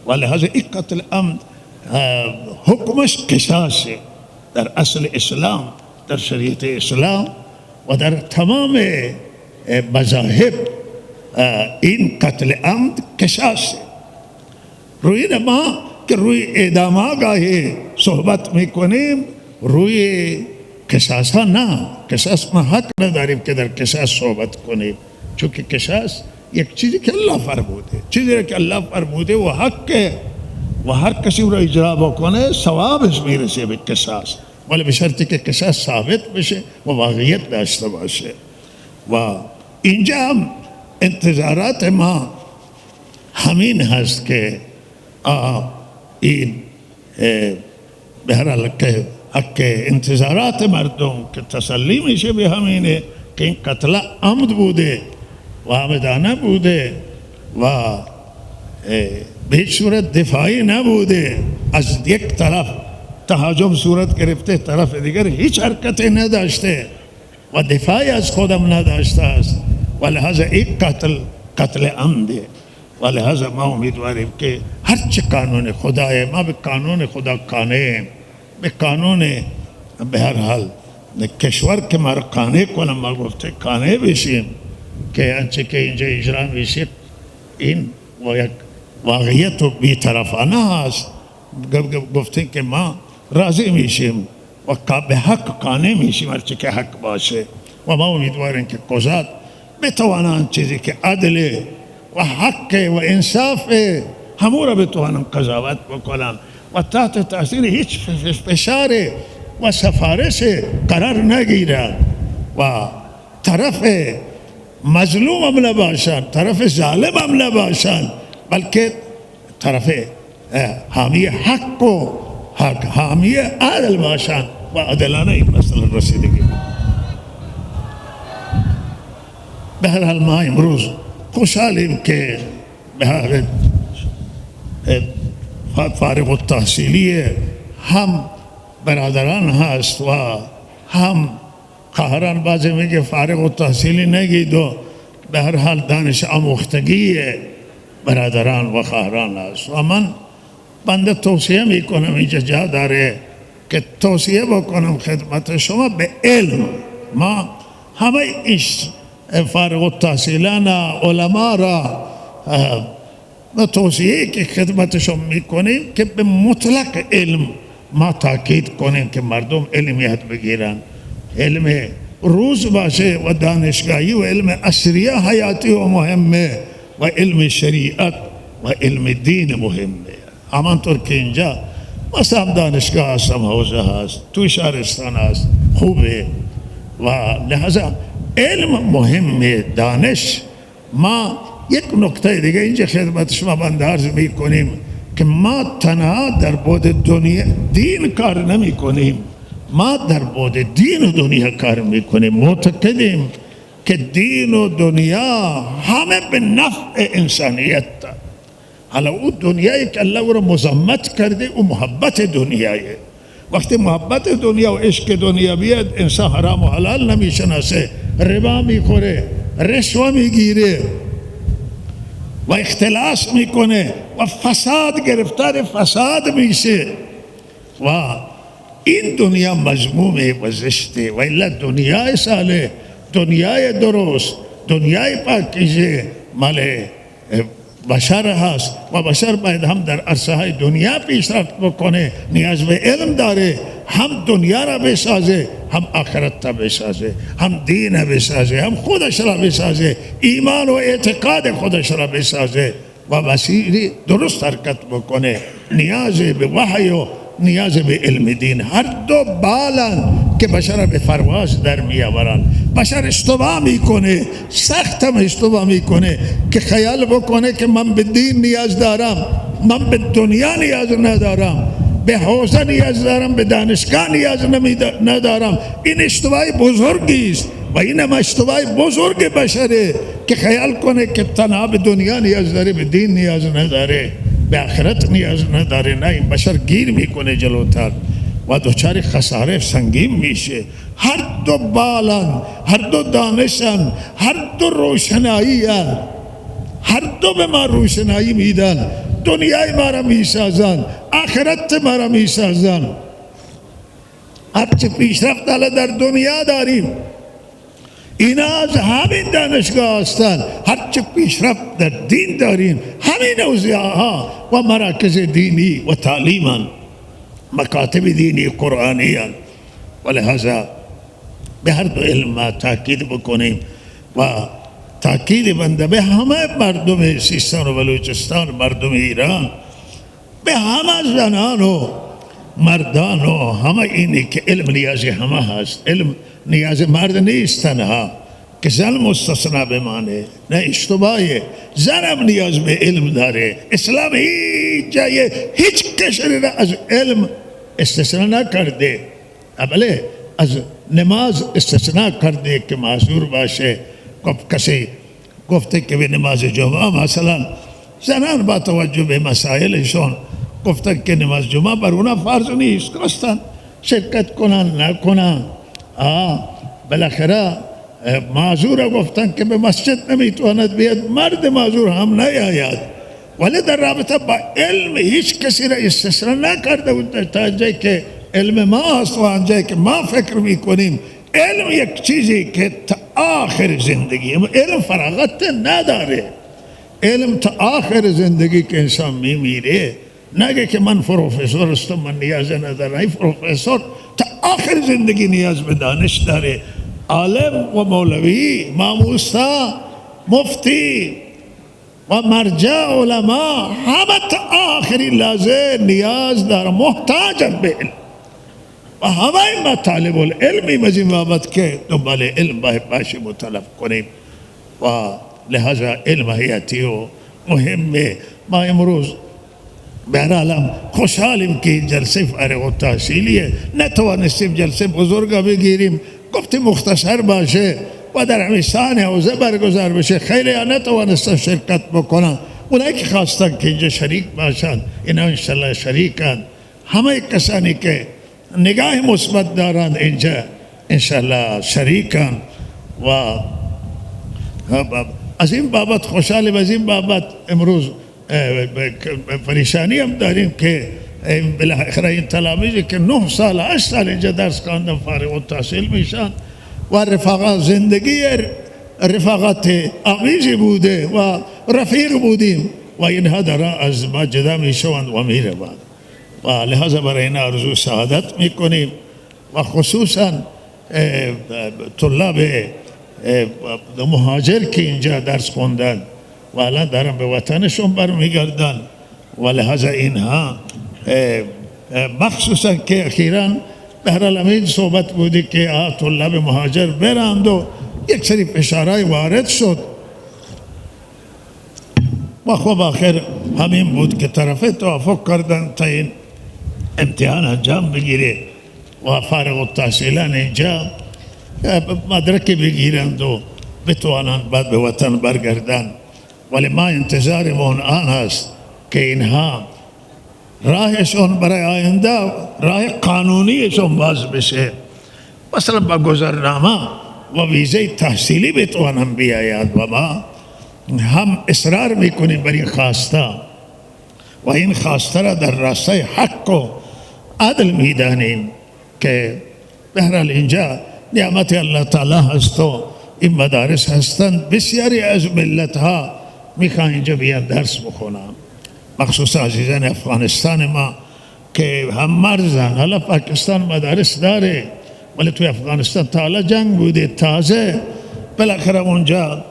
ولی هذا این قتل عمد حکمش قصاصه در اصل اسلام، در شریعت اسلام و در تمام مذاهب. این قتل عمد قصاصه. روی ما که روی اعدام آگاهی صحبت میکنیم، روی قصاص ها نه. قصاص ما حق نداریم که در قصاص صحبت کنیم، چون که قصاص یک چیزی که الله فرموده، چیزی که الله فرموده و حقه و هر کسی رو اجرا بکنه ثوابش میرسه به قصاص، ولی به شرطی که قصاص ثابت بشه و واقعیت داشته باشه. و اینجا هم انتظارات ما همین هست که این به هر حال که انتظارات مردم که تسلی میشه به همینه که این قتل عمد بوده و عمدانه بوده و به هیچ صورت دفاعی نبوده، از یک طرف تهاجم صورت گرفته، طرف دیگر هیچ حرکتی نداشته و دفاعی از خودم نداشته است و لحاظا یک قتل عمده و لحاظا ما امیدواریم که هرچه قانون خدای ما به قانون خدا قانعیم، به قانون به هر حال کشور که ما را قانع کنم، ما گفته قانع بشیم که آنچه که اینجا اجرا میشه این یک واقعیت و بی‌طرفانه هست، گفته که ما راضی میشیم و به حق قانع میشیم هرچه که حق باشه و ما امیدواریم که قضات بتوانند چیزی که عدل و حق و انصاف همو را بتوانند قضاوت بکنند و تحت تاثیر هیچ فشار و سفارش قرار نگیرند و طرف مظلوم هم نباشند، طرف ظالم هم نباشند، بلکه طرف حامی حق و حامی عدل باشند و عدلانه این مسئله رسیدگی. به هر حال ما امروز خوشحالیم که به هر فارغ التحصیلی هم برادران هست و هم خواهران، بعضی میگه فارغ التحصیلی نگید و به هر حال دانش آموختگی برادران و خواهران هست و من بنده توصیه میکنم، اینجا جا داره که توصیه بکنم خدمت شما به علم. ما همه ایش فارغ التحصیلان علما را توصیه که خدمت شما میکنیم که به مطلق علم ما تاکید کنیم که مردم علمیت بگیرن، علم روز باشه و دانشگاهی و علم عصریه حیاتی و مهمه و علم شریعت و علم دین مهمه. همانطور که اینجا مثلا دانشگاه هست، هم حوزه هست، توی شهرستان هست، خوبه و لحظه علم مهمه، دانش. ما یک نکته دیگه اینجا خدمت شما بنده عرض می کنیم که ما تنها در بعد دنیا دین کار نمی کنیم، ما در بعد دین و دنیا کار می کنیم، معتقدیم که دین و دنیا همه به نفع انسانیت. حالا او دنیایی که الله او را مضمت کرده او محبت دنیایه. وقتی محبت دنیا و عشق دنیا بیاد، انسان حرام و حلال نمیشناسه، ربا میخوره، رشوه میگیره و اختلاس میکنه و فساد، گرفتار فساد میشه و این دنیا مذمومه و زشته. و الا دنیای صالح، دنیای درست، دنیای پاکیزه مال بشر هست و بشر باید هم در عرصه های دنیا پیشرفت بکنه، نیاز به علم داره، هم دنیا را بسازه، هم آخرت را بسازه، هم دین را بسازه، هم خودش را بسازه، ایمان و اعتقاد خودش را بسازه و مسیری درست حرکت بکنه. نیاز به وحی و نیاز به علم دین، هر دو بالن که بشر به فرواز در می آورن. بشر اشتباه میکنه، سخت هم اشتباه میکنه که خیال بکنه که من به دین نیاز دارم، من به دنیا نیاز ندارم، به حوزه نیاز دارم، به دانشگاه نیاز ندارم. این اشتباه بزرگی است و این هم اشتباه بزرگ بشره که خیال کنه که تنها به دنیا نیاز داره، به دین نیاز نداره، به آخرت نیاز نداره. نه، این بشر گیر میکنه جلوتر و دچار خساره سنگین میشه. هر دو بالن، هر دو دانشن، هر دو روشنایی هن. هر دو به ما روشنایی میدن، دنیای ما را میسازن، آخرت ما را میسازن. هرچه پیشرفت در دنیا داریم اینا از همین دانشگاه هستند، هرچه پیشرفت در دین داریم همین اوضاعها و مراکز دینی و تعلیمان، مکاتب دینی قرآنی هستند. و لحاظا به هر دو علم ما تاکید بکنیم و تاکید بنده به همه مردم سیستان و بلوچستان، مردم ایران، به همه زنان و مردان و همه اینی که علم نیاز همه هست. علم نیاز مرد نیست تنها، که زن مستثنا بمانه، نه اشتباهه. زن هم نیاز به علم داره. اسلام هیچ جای هیچ کشوری را از علم استثنا نکرده. بله از نماز استثنا کرده که معذور باشه. کسی گفته که به نماز جمعه مثلا زنان با توجه به مسائلشون گفتن که نماز جمعه بر اونا فرض نیست، خواستن شرکت کنن نکنن. بالاخره معذور گفتن که به مسجد نمیتواند بیاد، مرد معذور هم نیاید. ولی در رابطه با علم هیچ کسی را استثنا نکرده بود تا جایی که علم ما هست و آنجایی که ما فکر میکنیم. علم یک چیزی که تا آخر زندگی، علم فراغت نداره. علم تا آخر زندگی که انسان میمیره نگه که من پروفسور هستم من نیاز ندارم. این پروفسور تا آخر زندگی نیاز به دانش داره. عالم و مولوی، ماموستا، مفتی و مرجع علما همه تا آخری لحظه نیاز داره، محتاج به علم. و همه ما طالب العلمی از این بابت که دنبال علم باشیم و طلب کنیم و لحاظا علم حیاتی و مهمه. ما امروز بهرحال خوشحالیم که جلسه فارغ التحصیلیه، نتوانستیم جلسه بزرگ بگیریم، گفتیم مختصر باشه و در همیستان حوزه برگزار بشه. خیلی ها نتوانستن شرکت بکنن، اونایی که خواستن که اینجا شریک باشن اینا انشالله شریکن. همه کسانی که نگاه مثبت دارند اینجا انشالله شریکن و از این بابت خوشحالیم. از این بابت امروز پریشانی هم داریم که بالاخره این تلامیذی که 9 سال 8 سال اینجا درس خواندن فارغ التحصیل میشن و رفاقت زندگی رفاقت آمیزی بوده و رفیق بودیم و اینها دارن از ما جدا میشوند و میروند و لحاظا برای این آرزو سعادت میکنیم و خصوصا طلاب مهاجر که اینجا درس خوندن و الان دارن به وطنشون برمیگردن و لحاظا اینها مخصوصا که اخیراً بهرحال این صحبت بودی که طلاب مهاجر برند و یک سری فشارهای وارد شد و خب آخر همین بود که طرفه توافق کردن تا این امتحان انجام بگیره و فارغ التحصیلان اینجا مدرک بگیرند و بتوانند بعد به وطن برگردن. ولی ما انتظارمون آن هست که اینها راهشون برای آینده راه قانونیشون باز بشه، مثلا با گذرنامه و ویزه تحصیلی بتوانن بیاید و ما هم اصرار میکنیم بر این خواسته و این خواسته را در راستای حق و عدل میدانیم که بهرحال اینجا نعمت الله تعالی هست و این مدارس هستند. بسیاری از ملت ها میخوان اینجا بیان درس بخونن، مخصوصا عزیزان افغانستان ما که هم مرزن. حالا پاکستان مدارس داره ولی توی افغانستان تا حالا جنگ بوده، تازه بالاخره اونجا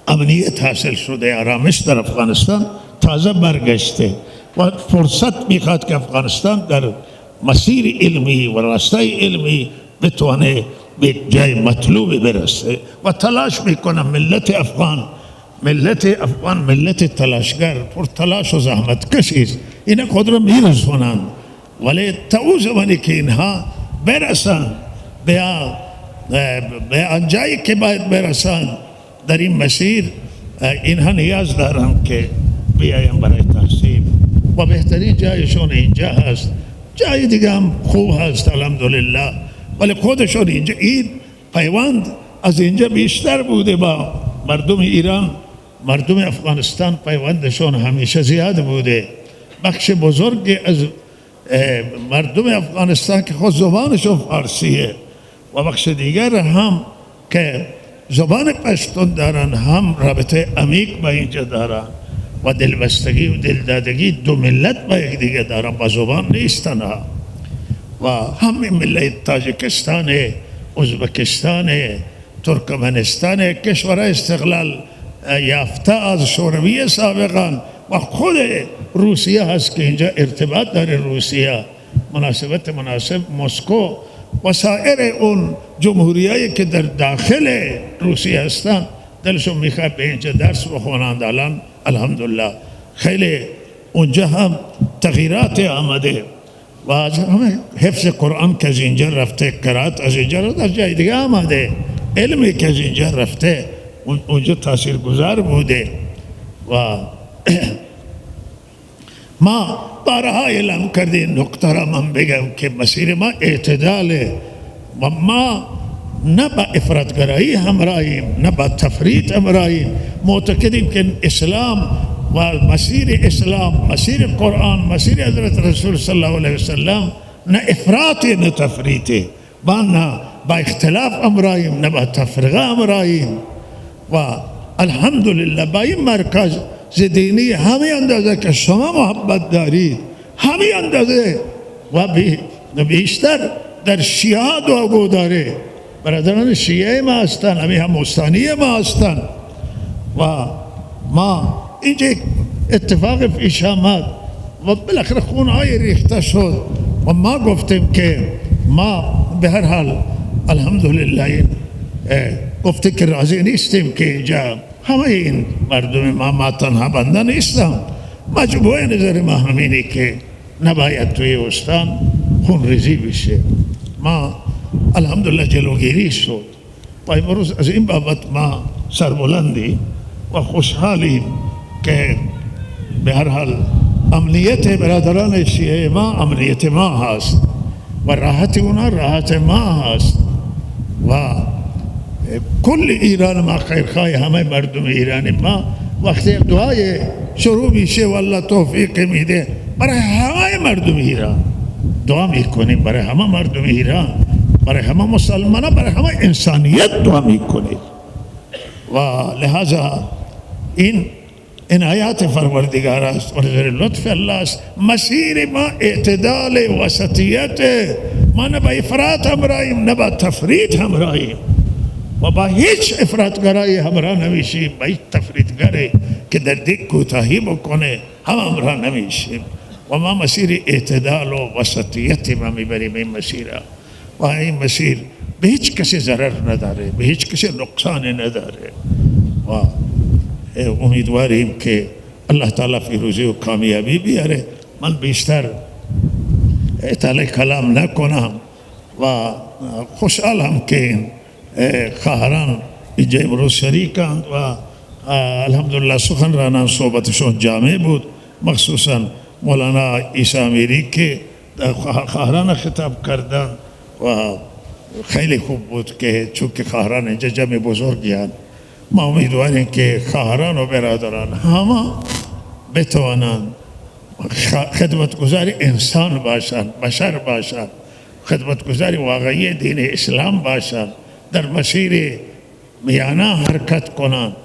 امنیت حاصل شده، آرامش در افغانستان تازه برگشته و فرصت میخواد که افغانستان در مسیر علمی و راستای علمی بتوانه به جای مطلوب برسه و تلاش میکنه. ملت افغان ملت تلاشگر، پر تلاش و زحمت کشیست، اینا خود را میرسونند ولی تا او زمانی که اینها برسن به آنجایی که باید برسن در این مسیر، اینها نیاز دارن که بیایم برای تحصیل و بهترین جایشون اینجا هست. جای دیگه هم خوب هست الحمدلله ولی خودشون اینجا این پیوند از اینجا بیشتر بوده با مردم ایران. مردم افغانستان پیوندشون همیشه زیاد بوده. بخش بزرگی از مردم افغانستان که خود زبانشون فارسیه و بخش دیگر هم که زبان پشتون دارن هم رابطه عمیق با اینجا دارن و دلبستگی و دلدادگی دو ملت با یک دیگه دارن، با زبان نیستن ها. و همین ملت تاجیکستان، ازبکستان، ترکمنستان، کشورهای استقلال یافته از شوروی سابقا و خود روسیه هست که اینجا ارتباط داره. روسیه مناسب مسکو و سایر اون جمهوریایی که در داخل روسیه هستن دلشون میخواد به اینجا درس بخونند. الان الحمدلله خیلی اونجا هم تغییرات آمده و همه حفظ قرآن که از اینجا رفته، قرائت از اینجا رفته، از جای دیگه آمده، علمی که از اینجا رفته اونجا تاثیر گذار بوده. و ما بارها اعلام کردیم، نکته را من بگم که مسیر ما اعتداله و ما نه با افراطگرایی همراهیم نه با تفریط همراهیم. معتقدیم که اسلام و مسیر اسلام، مسیر قرآن، مسیر حضرت رسول صلی الله علیه وسلم نه افراطی نه تفریطی، با نه با اختلاف همراهیم نه با تفرقه همراهیم. و الحمدلله با این مرکز دینی همین اندازه که شما محبت دارید، همین اندازه و بیشتر در شیعه دعاگو داره. برادران شیعه ما هستن، همین هم مستانی ما هستن و ما اینجا اتفاق پیش آمد و بالاخره خونهای ریخته شد و ما گفتیم که ما به هر حال الحمدلله گفته که راضی نیستیم که اینجا همه این مردم ما تنها بنده نیستم. مجموعه نظر ما همینه که نباید توی استان خون ریزی بشه. ما الحمدلله جلوگیری شد و امروز از این بابت ما سربلندی و خوشحالیم که به هر حال امنیت برادران شیعه ما امنیت ما هست و راحت اونا راحت ما هست و کل ایران ما خیرخواه همه مردم ایران ما وقتی دعای شروع میشه والله توفیق میده برای همه مردم ایران دعا میکنیم، برای همه مردم ایران، برای همه مسلمان، برای همه انسانیت دعا میکنیم و لحاظا این عنایت پروردگار است و لطف الله است. مسیر ما اعتدال وسطیت، ما نه با افراط همراهیم نه با تفریط همراهیم و با هیچ افراطگرایی همراه نمیشیم، با هیچ تفریطگری که در دل کوتاهی بکنه هم همراه نمیشیم و ما مسیر اعتدال و وسطیت ما میبریم این مسیر و این مسیر به هیچ کسی ضرر نداره، به هیچ کسی نقصان نداره و امیدواریم که الله تعالی فیروزی و کامیابی بیاره. من بیشتر اطلاع کلام نکنم و خوشحالم که خواهران اینجا امروز شریکند و الحمدلله سخنرانان صحبتشون جامع بود، مخصوصا مولانا عیسی امیری که خواهران خطاب کردن و خیلی خوب بود که چون که خواهران اینجا جمع بزرگی هستند. ما امیدواریم که خواهران و برادران همه بتوانند خدمتگزار انسان باشند، بشر باشند، خدمتگزار واقعی دین اسلام باشند، در مسیر میانه حرکت کنند،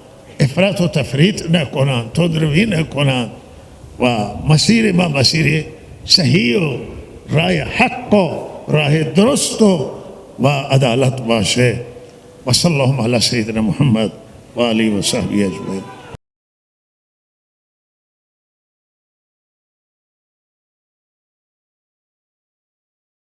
افراط و تفریط نکنند، تندروی نکنند و مسیر ما مسیر صحیح و راه حق و راه درست و عدالت باشه. و صلی الله علی سیدنا محمد و آله و صحبه اجمعین.